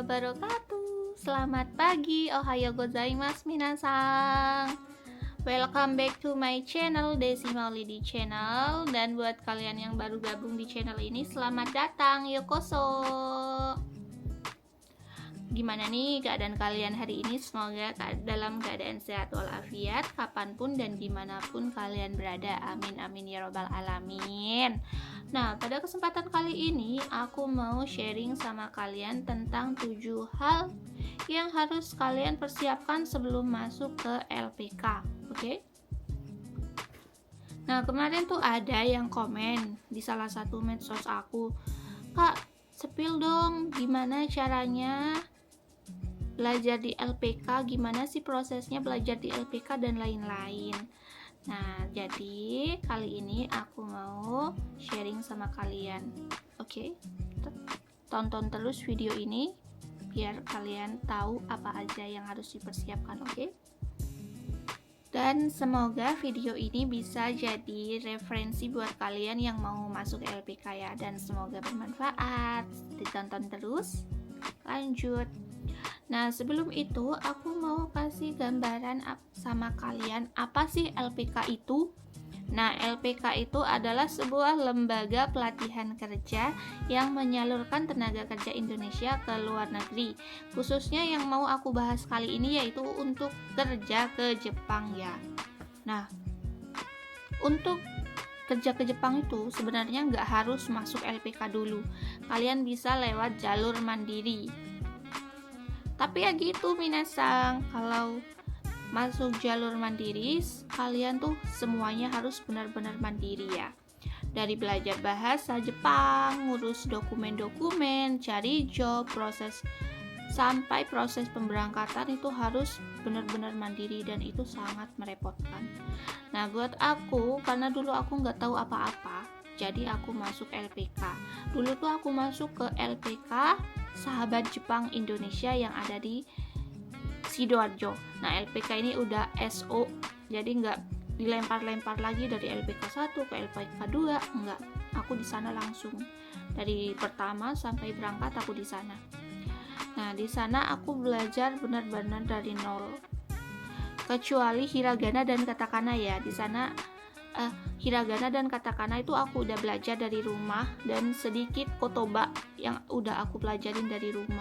wabarakatuh. Selamat pagi, ohayo gozaimasu minasan. Welcome back to my channel, Desi Maulidi Channel. Dan buat kalian yang baru gabung di channel ini, selamat datang, yokoso. Gimana nih keadaan kalian hari ini? Semoga dalam keadaan sehat walafiat kapanpun dan dimanapun kalian berada. Amin amin ya robbal alamin. Nah, pada kesempatan kali ini aku mau sharing sama kalian tentang 7 hal yang harus kalian persiapkan sebelum masuk ke LPK. Oke? Nah, kemarin tuh ada yang komen di salah satu medsos aku, "Kak, spill dong gimana caranya belajar di LPK, gimana sih prosesnya belajar di LPK dan lain-lain." Nah, jadi kali ini aku mau sharing sama kalian. Oke? Tonton terus video ini biar kalian tahu apa aja yang harus dipersiapkan, oke? Dan semoga video ini bisa jadi referensi buat kalian yang mau masuk LPK ya, dan semoga bermanfaat. Ditonton terus. Lanjut. Nah, sebelum itu aku mau kasih gambaran sama kalian apa sih LPK itu. Nah, LPK itu adalah sebuah lembaga pelatihan kerja yang menyalurkan tenaga kerja Indonesia ke luar negeri. Khususnya yang mau aku bahas kali ini yaitu untuk kerja ke Jepang ya. Nah, untuk kerja ke Jepang itu sebenarnya nggak harus masuk LPK dulu. Kalian bisa lewat jalur mandiri. Tapi ya gitu minasang, kalau masuk jalur mandiri, kalian tuh semuanya harus benar-benar mandiri ya. Dari belajar bahasa Jepang, ngurus dokumen-dokumen, cari job, sampai proses pemberangkatan itu harus benar-benar mandiri dan itu sangat merepotkan. Nah, buat aku, karena dulu aku nggak tahu apa-apa, jadi aku masuk LPK. Dulu tuh aku masuk ke LPK Sahabat Jepang Indonesia yang ada di Sidoarjo. Nah, LPK ini udah SO, jadi nggak dilempar-lempar lagi dari LPK 1 ke LPK 2, enggak. Aku di sana langsung. Dari pertama sampai berangkat aku di sana. Nah, di sana aku belajar benar-benar dari nol. Kecuali hiragana dan katakana ya. Di sana hiragana dan katakana itu aku udah belajar dari rumah, dan sedikit kotoba yang udah aku pelajarin dari rumah.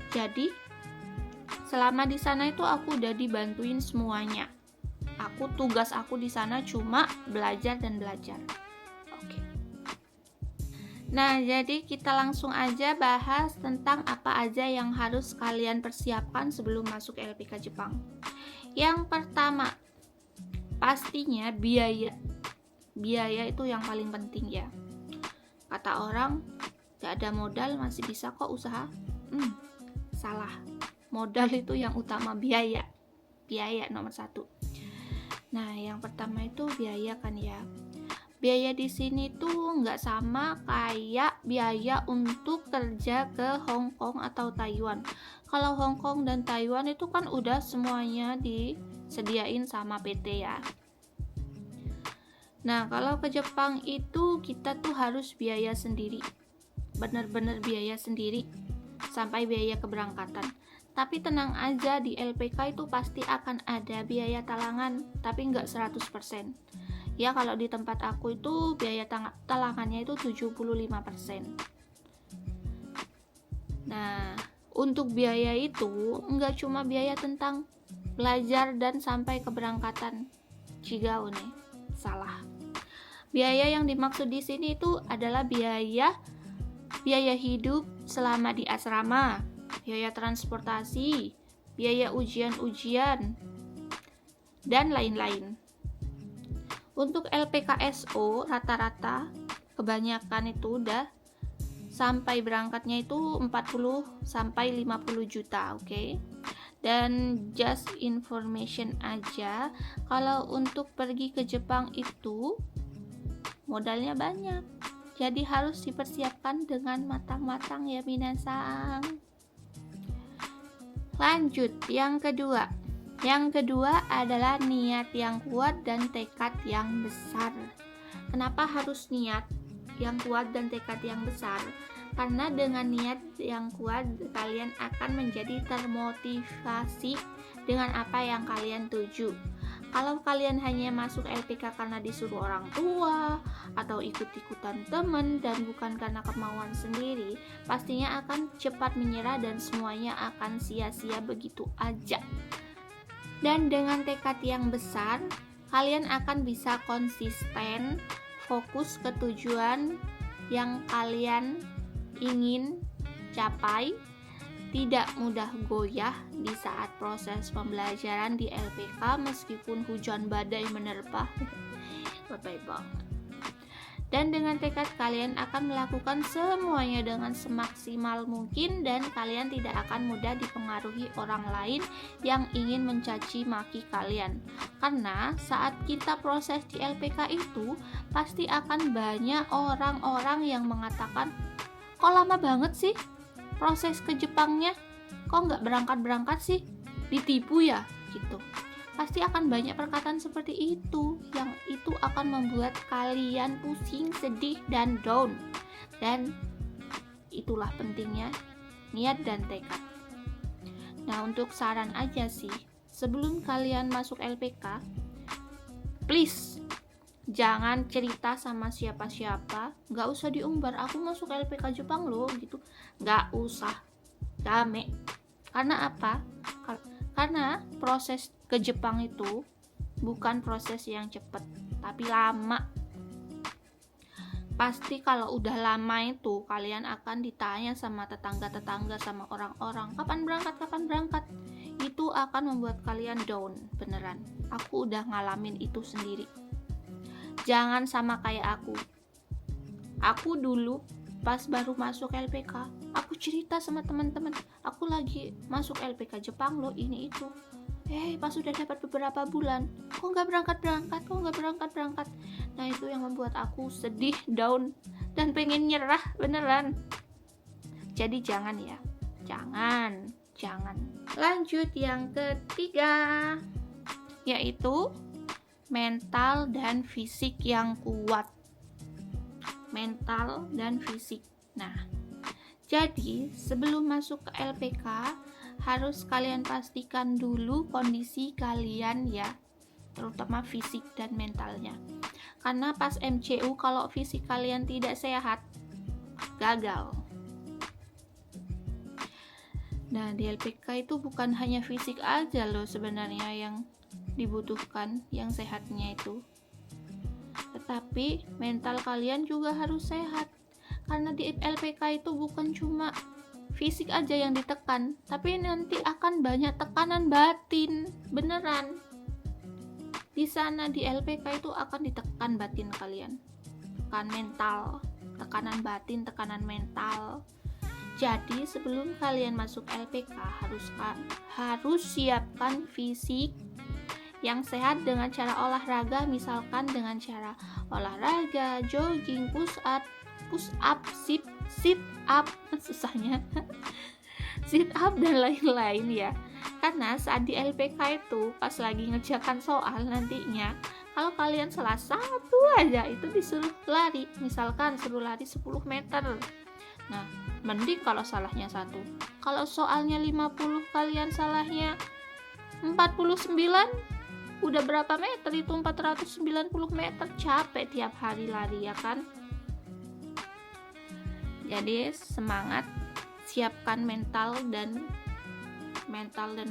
Jadi selama di sana itu aku udah dibantuin semuanya. Tugas aku di sana cuma belajar dan belajar. Oke. Nah, jadi kita langsung aja bahas tentang apa aja yang harus kalian persiapkan sebelum masuk LPK Jepang. Yang pertama, pastinya biaya. Biaya itu yang paling penting ya. Kata orang, gak ada modal masih bisa kok usaha. Salah. Modal itu yang utama, biaya. Biaya nomor 1. Nah, yang pertama itu biaya kan ya. Biaya di sini tuh nggak sama kayak biaya untuk kerja ke Hong Kong atau Taiwan. Kalau Hong Kong dan Taiwan itu kan udah semuanya disediain sama PT ya. Nah, kalau ke Jepang itu kita tuh harus biaya sendiri. Bener-bener biaya sendiri sampai biaya keberangkatan. Tapi tenang aja, di LPK itu pasti akan ada biaya talangan, tapi nggak 100%. Ya, kalau di tempat aku itu biaya talangannya itu 75%. Nah, untuk biaya itu nggak cuma biaya tentang belajar dan sampai keberangkatan. Cigau nih, salah. Biaya yang dimaksud di sini itu adalah biaya hidup selama di asrama, biaya transportasi, biaya ujian-ujian, dan lain-lain. Untuk LPKSO rata-rata kebanyakan itu udah sampai berangkatnya itu 40 sampai 50 juta, oke? Dan just information aja, kalau untuk pergi ke Jepang itu modalnya banyak. Jadi harus dipersiapkan dengan matang-matang ya minasang. Lanjut, yang kedua. Yang kedua adalah niat yang kuat dan tekad yang besar. Kenapa harus niat yang kuat dan tekad yang besar? Karena dengan niat yang kuat, kalian akan menjadi termotivasi dengan apa yang kalian tuju. Kalau kalian hanya masuk LPK karena disuruh orang tua atau ikut-ikutan teman dan bukan karena kemauan sendiri, pastinya akan cepat menyerah dan semuanya akan sia-sia begitu aja. Dan dengan tekad yang besar, kalian akan bisa konsisten, fokus ke tujuan yang kalian ingin capai, tidak mudah goyah di saat proses pembelajaran di LPK meskipun hujan badai menerpa. Lebay banget. Dan dengan tekad kalian akan melakukan semuanya dengan semaksimal mungkin dan kalian tidak akan mudah dipengaruhi orang lain yang ingin mencaci maki kalian. Karena saat kita proses di LPK itu pasti akan banyak orang-orang yang mengatakan, kok lama banget sih proses ke Jepangnya, kok nggak berangkat-berangkat sih, ditipu ya gitu. Pasti akan banyak perkataan seperti itu, yang itu akan membuat kalian pusing, sedih, dan down. Dan itulah pentingnya niat dan tekad. Nah, untuk saran aja sih, sebelum kalian masuk LPK, please jangan cerita sama siapa-siapa, nggak usah diumbar, aku masuk LPK Jepang loh gitu, nggak usah rame. Karena apa? Karena proses ke Jepang itu bukan proses yang cepat, tapi lama. Pasti kalau udah lama itu kalian akan ditanya sama tetangga-tetangga, sama orang-orang, kapan berangkat. Itu akan membuat kalian down, beneran. Aku udah ngalamin itu sendiri. Jangan sama kayak aku. Aku dulu pas baru masuk LPK, aku cerita sama teman-teman, aku lagi masuk LPK Jepang loh, ini itu. Pas sudah dapat beberapa bulan, kok nggak berangkat. Nah, itu yang membuat aku sedih, down, dan pengen nyerah beneran. Jadi jangan ya, jangan. Lanjut yang ketiga, yaitu mental dan fisik yang kuat. Mental dan fisik. Nah, jadi sebelum masuk ke LPK harus kalian pastikan dulu kondisi kalian ya, terutama fisik dan mentalnya. Karena pas MCU kalau fisik kalian tidak sehat, gagal. Nah, di LPK itu bukan hanya fisik aja loh sebenarnya yang dibutuhkan, yang sehatnya itu, tetapi mental kalian juga harus sehat. Karena di LPK itu bukan cuma fisik aja yang ditekan, tapi nanti akan banyak tekanan batin, beneran. Di sana di LPK itu akan ditekan batin kalian, tekan mental, tekanan batin, tekanan mental. Jadi sebelum kalian masuk LPK harus siapkan fisik yang sehat dengan cara olahraga, misalkan dengan cara olahraga, jogging, push up, sit up, susahnya, sit up dan lain-lain ya. Karena saat di LPK itu pas lagi ngerjakan soal nantinya, kalau kalian salah satu aja itu disuruh lari, misalkan suruh lari 10 meter. Nah, mending kalau salahnya 1. Kalau soalnya 50 kalian salahnya 49, udah berapa meter itu? 490 meter, capek tiap hari lari ya kan. Jadi semangat, siapkan mental dan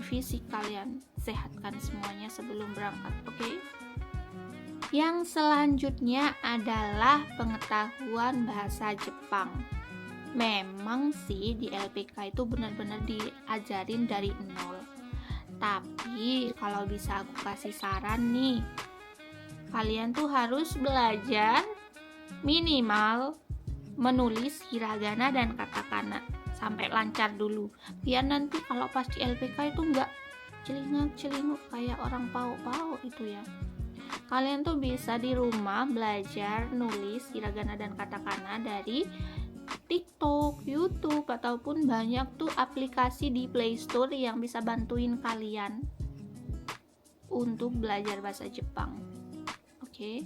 fisik kalian, sehatkan semuanya sebelum berangkat, oke? Yang selanjutnya adalah pengetahuan bahasa Jepang. Memang sih di LPK itu benar-benar diajarin dari nol. Tapi kalau bisa aku kasih saran nih, kalian tuh harus belajar minimal menulis hiragana dan katakana sampai lancar dulu, biar nanti kalau pas di LPK itu nggak celingak-celinguk kayak orang pau-pau itu ya. Kalian tuh bisa di rumah belajar nulis hiragana dan katakana dari TikTok, YouTube, ataupun banyak tuh aplikasi di Play Store yang bisa bantuin kalian untuk belajar bahasa Jepang. Oke.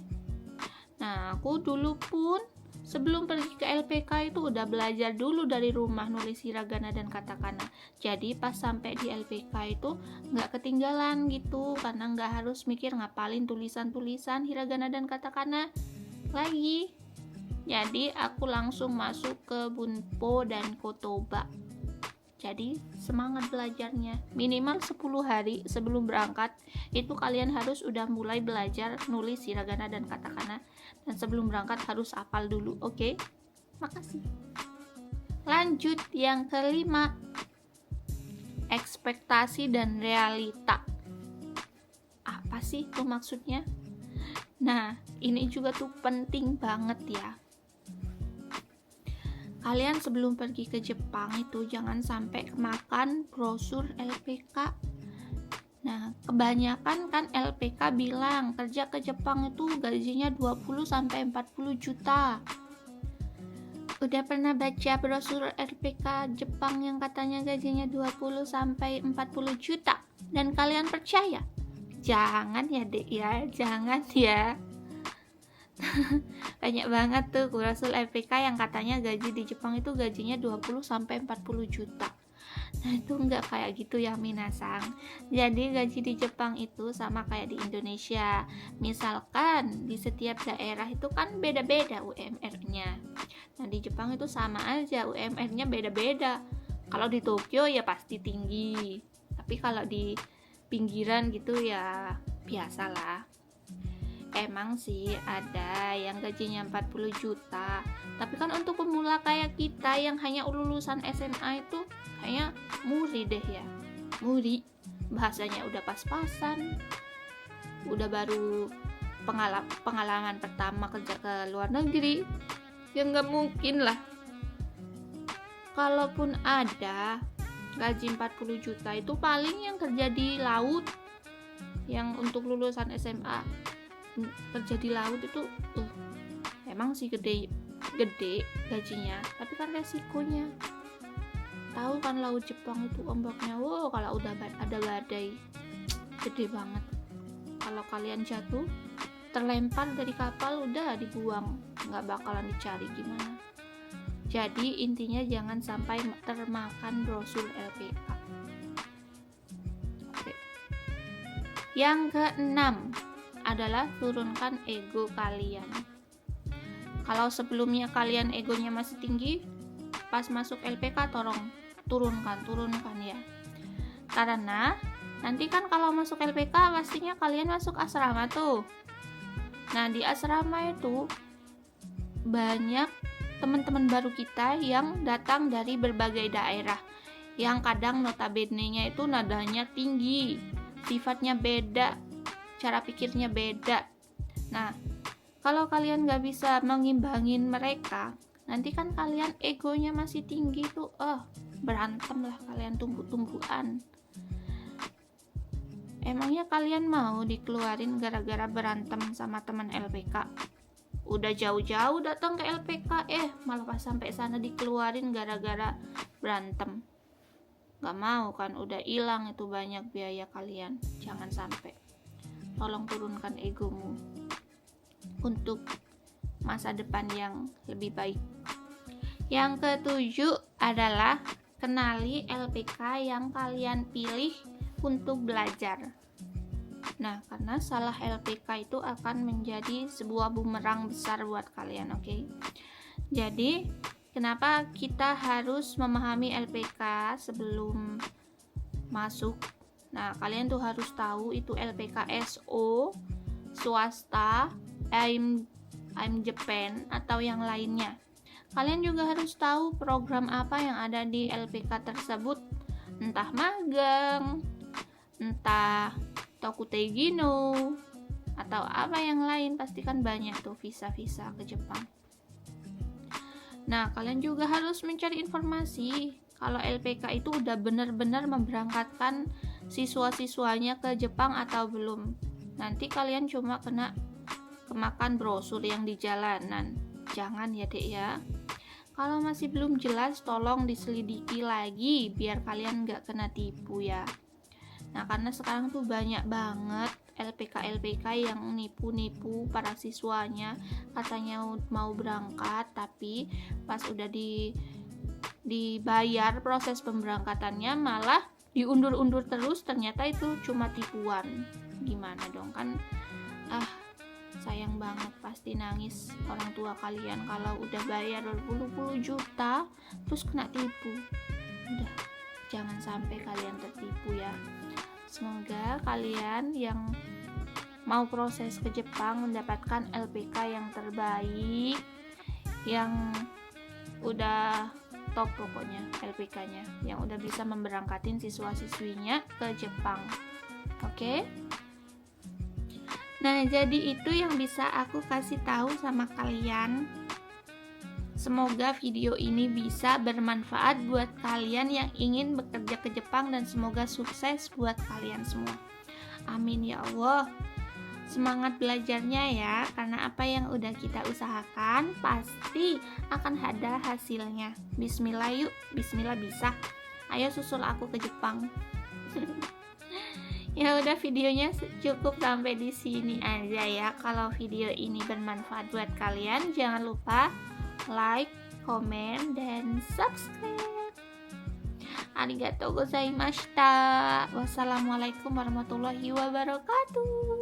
Nah, aku dulu pun sebelum pergi ke LPK itu udah belajar dulu dari rumah nulis hiragana dan katakana. Jadi pas sampai di LPK itu nggak ketinggalan gitu, karena nggak harus mikir ngapalin tulisan-tulisan hiragana dan katakana lagi. Jadi aku langsung masuk ke Bunpo dan Kotoba. Jadi semangat belajarnya. Minimal 10 hari sebelum berangkat itu kalian harus udah mulai belajar nulis hiragana dan katakana. Dan sebelum berangkat harus hafal dulu, oke? Makasih. Lanjut yang kelima, ekspektasi dan realita. Apa sih itu maksudnya? Nah, ini juga tuh penting banget ya. Kalian sebelum pergi ke Jepang itu jangan sampai makan brosur LPK. Nah, kebanyakan kan LPK bilang kerja ke Jepang itu gajinya 20-40 juta. Udah pernah baca brosur LPK Jepang yang katanya gajinya 20-40 juta? Dan kalian percaya? Jangan ya dek ya, jangan ya. Banyak banget tuh brosur LPK yang katanya gaji di Jepang itu gajinya 20-40 juta. Nah itu enggak kayak gitu ya minasang. Jadi gaji di Jepang itu sama kayak di Indonesia. Misalkan di setiap daerah itu kan beda-beda UMR-nya. Nah di Jepang itu sama aja, UMR-nya beda-beda. Kalau di Tokyo ya pasti tinggi, tapi kalau di pinggiran gitu ya biasalah. Emang sih ada yang gajinya 40 juta, tapi kan untuk pemula kayak kita yang hanya lulusan SMA itu kayaknya muri deh ya. Muri, bahasanya udah pas-pasan, udah baru pengalaman pertama kerja ke luar negeri, ya nggak mungkin lah. Kalaupun ada gaji 40 juta itu paling yang kerja di laut, yang untuk lulusan SMA kerja di laut itu emang sih gede gajinya, tapi kan resikonya. Tahu kan laut Jepang itu ombaknya, wow, kalau udah ada badai gede banget. Kalau kalian jatuh terlempar dari kapal udah dibuang, nggak bakalan dicari gimana. Jadi intinya jangan sampai termakan brosur LPK. Oke. Yang keenam adalah turunkan ego kalian. Kalau sebelumnya kalian egonya masih tinggi, pas masuk LPK tolong turunkan ya. Karena nanti kan kalau masuk LPK pastinya kalian masuk asrama tuh. Nah, di asrama itu banyak teman-teman baru kita yang datang dari berbagai daerah, yang kadang notabene-nya itu nadanya tinggi, sifatnya beda, cara pikirnya beda. Nah, kalau kalian gak bisa mengimbangin mereka, nanti kan kalian egonya masih tinggi tuh, berantem lah kalian tumbuh-tumbuhan. Emangnya kalian mau dikeluarin gara-gara berantem sama teman LPK? Udah jauh-jauh datang ke LPK, malah pas sampai sana dikeluarin gara-gara berantem. Gak mau kan, udah hilang itu banyak biaya kalian. Jangan sampai. Tolong turunkan egomu untuk masa depan yang lebih baik. Yang ketujuh adalah kenali LPK yang kalian pilih untuk belajar. Nah, karena salah LPK itu akan menjadi sebuah bumerang besar buat kalian, oke? Jadi, kenapa kita harus memahami LPK sebelum masuk? Nah, kalian tuh harus tahu itu LPK SO, swasta, I'm Japan, atau yang lainnya. Kalian juga harus tahu program apa yang ada di LPK tersebut, entah magang, entah Tokutegino, atau apa yang lain. Pastikan banyak tuh visa-visa ke Jepang. Nah, kalian juga harus mencari informasi kalau LPK itu udah benar-benar memberangkatkan siswa-siswanya ke Jepang atau belum. Nanti kalian cuma kena kemakan brosur yang di jalanan. Jangan ya dek ya. Kalau masih belum jelas tolong diselidiki lagi biar kalian gak kena tipu ya. Nah, karena sekarang tuh banyak banget LPK yang nipu-nipu para siswanya, katanya mau berangkat tapi pas udah dibayar proses pemberangkatannya malah diundur-undur terus, ternyata itu cuma tipuan. Gimana dong, kan sayang banget, pasti nangis orang tua kalian kalau udah bayar berpuluh-puluh juta terus kena tipu. Udah, jangan sampai kalian tertipu ya. Semoga kalian yang mau proses ke Jepang mendapatkan LPK yang terbaik, yang udah top pokoknya LPK-nya, yang udah bisa memberangkatin siswa-siswinya ke Jepang. Oke? Nah, jadi itu yang bisa aku kasih tahu sama kalian. Semoga video ini bisa bermanfaat buat kalian yang ingin bekerja ke Jepang dan semoga sukses buat kalian semua. Amin ya Allah. Semangat belajarnya ya, karena apa yang udah kita usahakan pasti akan ada hasilnya. Bismillah yuk, bismillah bisa. Ayo susul aku ke Jepang. Ya udah, videonya cukup sampai di sini aja ya. Kalau video ini bermanfaat buat kalian, jangan lupa like, komen, dan subscribe. Arigatou gozaimashita. Wassalamualaikum warahmatullahi wabarakatuh.